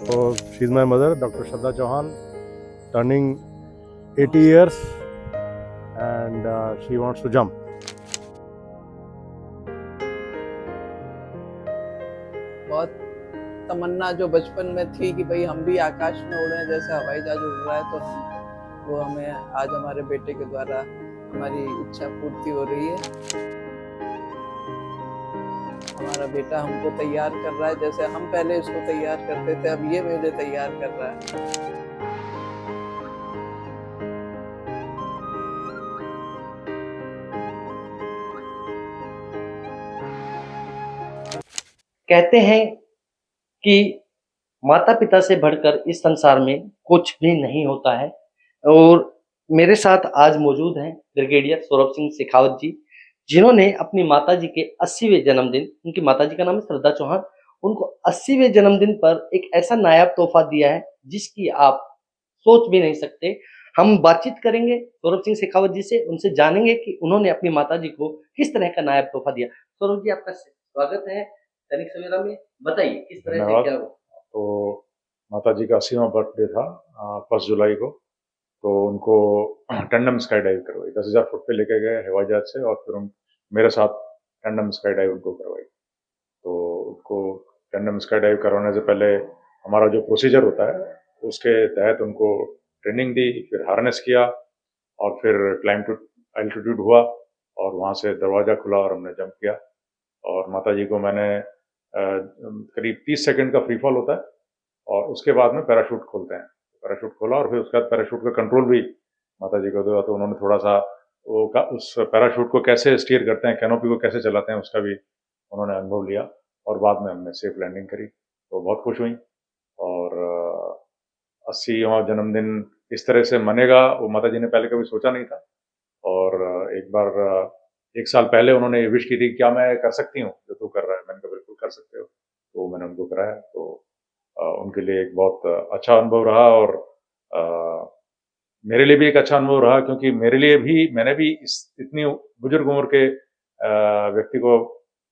So she's my mother, Dr. Shraddha Chauhan, turning 80 years, and she wants to jump. बहुत तमन्ना जो बचपन में थी कि भाई हम भी आकाश में उड़े जैसे हवाई जहाज उड़ रहा है, तो वो हमें आज हमारे बेटे के द्वारा हमारी इच्छा पूर्ति हो रही है। हमारा बेटा हमको तैयार कर रहा है जैसे हम पहले इसको तैयार करते थे, अब ये मुझे तैयार कर रहा है। कहते हैं कि माता पिता से बढ़कर इस संसार में कुछ भी नहीं होता है। और मेरे साथ आज मौजूद हैं ब्रिगेडियर सौरभ सिंह शेखावत जी, जिन्होंने अपनी माताजी के 80वें जन्मदिन, उनकी माताजी का नाम है श्रद्धा चौहान, उनको 80वें जन्मदिन पर एक ऐसा नायाब तोहफा दिया है जिसकी आप सोच भी नहीं सकते। हम बातचीत करेंगे सौरभ सिंह शेखावत जी से, उनसे जानेंगे कि उन्होंने अपनी माताजी को किस तरह का नायाब तोहफा दिया। सौरभ जी, आपका स्वागत है दैनिक सवेरा में। बताइए किस तरह से धन्यवाद। क्या हुआ? तो माता जी का 80वां बर्थडे था 1 जुलाई को। तो उनको टैंडम स्काई डाइव करवाई, 10,000 फुट पे लेके गए हवाई जहाज से, और फिर उन मेरे साथ टैंडम स्काई डाइव उनको करवाई। तो उनको टैंडम स्काई डाइव करवाने से पहले हमारा जो प्रोसीजर होता है उसके तहत उनको ट्रेनिंग दी, फिर हार्नेस किया, और फिर क्लाइंब टू एल्टीट्यूड हुआ, और वहाँ से दरवाज़ा खुला और हमने जंप किया। और माता जी को मैंने करीब 30 सेकंड का फ्री फॉल होता है, और उसके बाद में पैराशूट खोलते हैं। पैराशूट खोला और फिर उसके बाद पैराशूट का कंट्रोल भी माता जी को दिया, तो उन्होंने थोड़ा सा उस पैराशूट को कैसे स्टीयर करते हैं, कैनोपी को कैसे चलाते हैं, उसका भी उन्होंने अनुभव लिया, और बाद में हमने सेफ लैंडिंग करी। तो बहुत खुश हुई। और 80वां जन्मदिन इस तरह से मनेगा वो माता जी ने पहले कभी सोचा नहीं था। और एक बार 1 साल पहले उन्होंने ये विश की थी, क्या मैं कर सकती हूँ जो तू कर रहा है? मैंने कहा बिल्कुल कर सकते हो। तो मैंने उनको कराया। तो उनके लिए एक बहुत अच्छा अनुभव रहा, और मेरे लिए भी एक अच्छा अनुभव रहा, क्योंकि मेरे लिए भी, मैंने भी इस इतनी बुजुर्ग उम्र के व्यक्ति को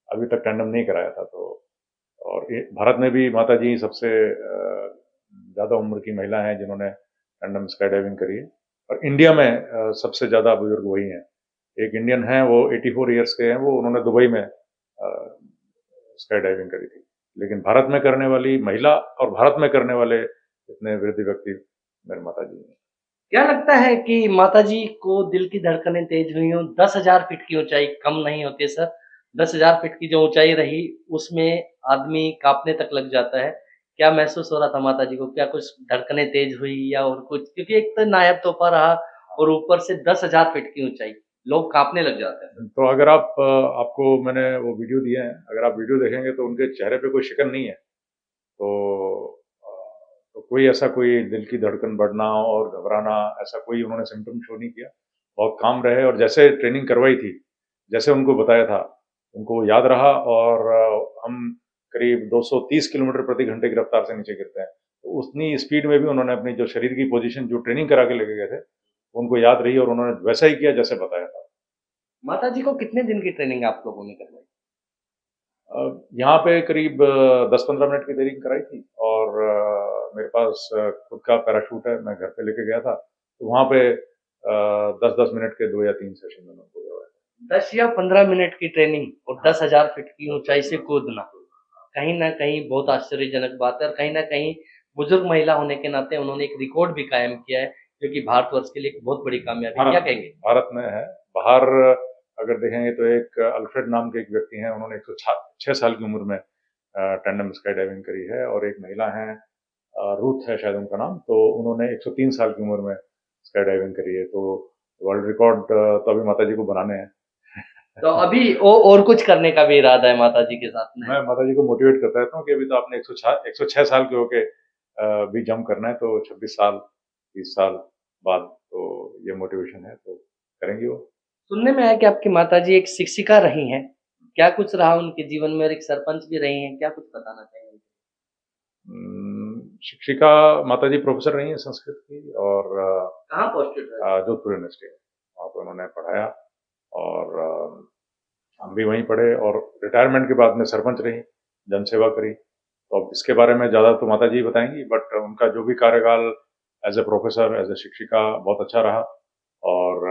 अभी तक टैंडम नहीं कराया था। तो और भारत में भी माता जी सबसे ज़्यादा उम्र की महिला हैं जिन्होंने टैंडम स्काई डाइविंग करी है। और इंडिया में सबसे ज़्यादा बुजुर्ग वही हैं। एक इंडियन हैं, वो 84 ईयर्स के हैं, वो उन्होंने दुबई में स्काई डाइविंग करी थी। लेकिन भारत में करने वाली महिला और भारत में करने वाले इतने वृद्ध व्यक्ति मेरे माता जी हैं। क्या लगता है कि माताजी को दिल की धड़कनें तेज हुई हों? 10,000 फीट की ऊंचाई कम नहीं होती है सर। 10,000 फीट की जो ऊंचाई रही, उसमें आदमी कांपने तक लग जाता है। क्या महसूस हो रहा था माताजी को? क्या कुछ धड़कनें तेज हुई या और कुछ? क्योंकि एक तो नायाब तोहफा रहा और ऊपर से 10,000 फीट की ऊंचाई, लोग कांपने लग जाते हैं सर। तो अगर आपको मैंने वो वीडियो दिए हैं, अगर आप वीडियो देखेंगे तो उनके चेहरे पे कोई शिकन नहीं है। तो कोई ऐसा कोई दिल की धड़कन बढ़ना और घबराना, ऐसा कोई उन्होंने सिम्टम शो नहीं किया। बहुत काम रहे, और जैसे ट्रेनिंग करवाई थी, जैसे उनको बताया था, उनको याद रहा। और हम करीब 230 किलोमीटर प्रति घंटे की रफ्तार से नीचे गिरते हैं, तो उतनी स्पीड में भी उन्होंने अपनी जो शरीर की पोजीशन जो ट्रेनिंग करा के लेके गए थे, उनको याद रही, और उन्होंने वैसा ही किया जैसे बताया था। माताजी को कितने दिन की ट्रेनिंग आप लोगों ने करवाई? यहाँ पे करीब 10-15 मिनट की ट्रेनिंग कराई थी, और मेरे पास खुद का पैराशूट है, मैं घर पे लेके गया था। तो वहाँ पे 10-10 मिनट के 2 या 3 सेशन मैंने उनको करवाए। 10 या 15 मिनट की ट्रेनिंग और 10,000 फीट की ऊंचाई से कूदना, कहीं न कहीं बहुत आश्चर्यजनक बात है। और कहीं न कहीं बुजुर्ग महिला होने के नाते उन्होंने एक रिकॉर्ड भी कायम किया है, जो कि भारतवर्ष के लिए एक बहुत बड़ी कामयाबी है। क्या कहेंगे? भारत में है। बाहर अगर देखेंगे तो एक अल्फ्रेड नाम के एक व्यक्ति हैं, उन्होंने 106 साल की उम्र में टैंडम स्काई डाइविंग करी है। और एक महिला हैं, रूथ है शायद उनका नाम, तो उन्होंने 103 साल की उम्र में स्काई डाइविंग करी है। तो वर्ल्ड रिकॉर्ड तो अभी माता जी को बनाने हैं। तो अभी और कुछ करने का भी इरादा है माताजी के साथ में? मैं माता जी को मोटिवेट करता रहता हूँ कि अभी तो आपने 106 साल के होके भी जंप करना है, तो 26 साल 30 साल बाद तो ये मोटिवेशन है, तो करेंगी वो। सुनने में आया कि आपकी माताजी एक शिक्षिका रही हैं। क्या कुछ रहा उनके जीवन में? और एक सरपंच भी रही हैं। क्या कुछ बताना चाहेंगे? शिक्षिका माता जी प्रोफेसर रही हैं संस्कृत की, और कहाँ पोस्टेड रहे? जोधपुर यूनिवर्सिटी में वहाँ पर उन्होंने पढ़ाया। और हम भी वहीं पढ़े, और रिटायरमेंट के बाद में सरपंच रही, जनसेवा करी। तो अब इसके बारे में ज़्यादा तो माता जी बताएंगी, बट उनका जो भी कार्यकाल as a professor, as a शिक्षिका बहुत अच्छा रहा, और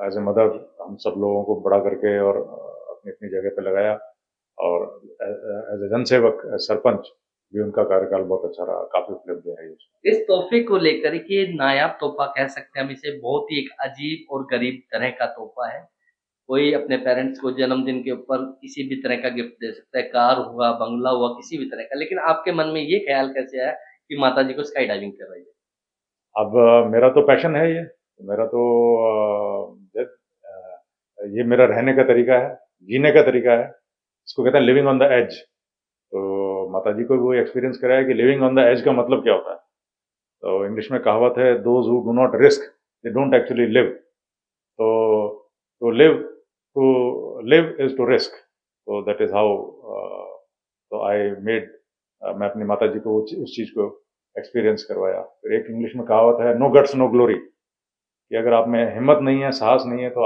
एज ए मदर हम सब लोगों को बड़ा करके और अपनी अपनी जगह पे लगाया, और एज ए जनसेवक, सरपंच भी उनका कार्यकाल बहुत अच्छा रहा, काफी उपलब्धि है ये। इस तोहफे को लेकर के नायाब तोहफा कह सकते हैं हम इसे, बहुत ही एक अजीब और गरीब तरह का तोहफा है। कोई अपने पेरेंट्स को जन्मदिन के ऊपर किसी भी तरह का गिफ्ट दे सकता है, कार हुआ, बंगला हुआ, किसी भी तरह का, लेकिन आपके मन में ये ख्याल कैसे आया कि माता जी को स्काई डाइविंग करवाइए? अब मेरा तो पैशन है ये, मेरा तो ये मेरा रहने का तरीका है, जीने का तरीका है, इसको कहते हैं लिविंग ऑन द एज। तो माता जी को वो एक्सपीरियंस कराया कि लिविंग ऑन द एज का मतलब क्या होता है। तो इंग्लिश में कहावत है, those who do not risk they don't actually live. तो लिव इज टू रिस्क। तो दैट इज हाउ, तो आई मेड, मैं अपनी माता जी को उस चीज को एक्सपीरियंस करवाया। फिर एक इंग्लिश में कहावत है, नो गट्स नो ग्लोरी, कि अगर आप में हिम्मत नहीं है, साहस नहीं है, तो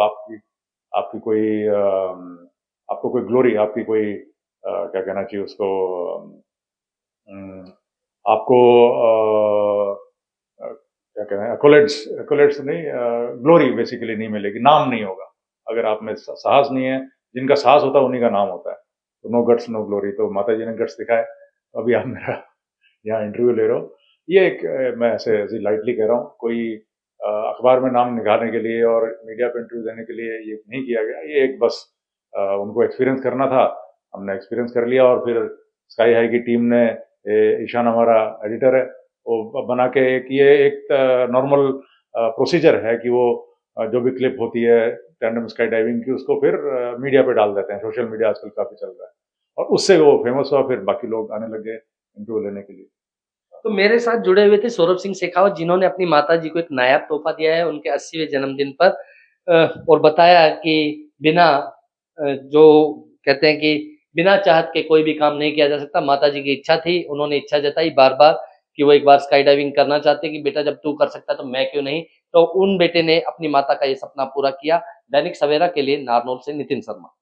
आपकी कोई आपको कोई ग्लोरी, आपकी कोई क्या कहना चाहिए उसको, अम, आपको क्या कहते हैं, एकोलेट्स नहीं, ग्लोरी बेसिकली नहीं मिलेगी, नाम नहीं होगा अगर आप में साहस नहीं है। जिनका साहस होता है उन्हीं का नाम होता है। तो नो गट्स नो ग्लोरी, तो माता जी ने गट्स दिखाए। अभी आप मेरा यहाँ इंटरव्यू ले रहे हो, ये एक मैं ऐसे लाइटली कह रहा हूँ, कोई अखबार में नाम निकालने के लिए और मीडिया पे इंटरव्यू देने के लिए ये नहीं किया गया। ये एक बस उनको एक्सपीरियंस करना था, हमने एक्सपीरियंस कर लिया। और फिर स्काई हाई की टीम ने, ईशान हमारा एडिटर है, वो बना के एक नॉर्मल प्रोसीजर है कि वो जो भी क्लिप होती है टैंडम स्काई डाइविंग की, उसको फिर मीडिया पे डाल देते हैं। सोशल मीडिया आजकल काफी चल रहा है, और उससे वो फेमस हुआ। फिर बाकी लोग आने लगे इंटरव्यू लेने के लिए। तो मेरे साथ जुड़े हुए थे सौरभ सिंह शेखावत, जिन्होंने अपनी माता जी को एक नायाब तोहफा दिया है उनके 80वें जन्मदिन पर, और बताया कि बिना जो कहते हैं कि बिना चाहत के कोई भी काम नहीं किया जा सकता। माता जी की इच्छा थी, उन्होंने इच्छा जताई बार-बार कि वो एक बार स्काई डाइविंग करना चाहते कि बेटा जब तू कर सकता है तो मैं क्यों नहीं? तो उन बेटे ने अपनी माता का ये सपना पूरा किया। दैनिक सवेरा के लिए नारनौल से नितिन शर्मा।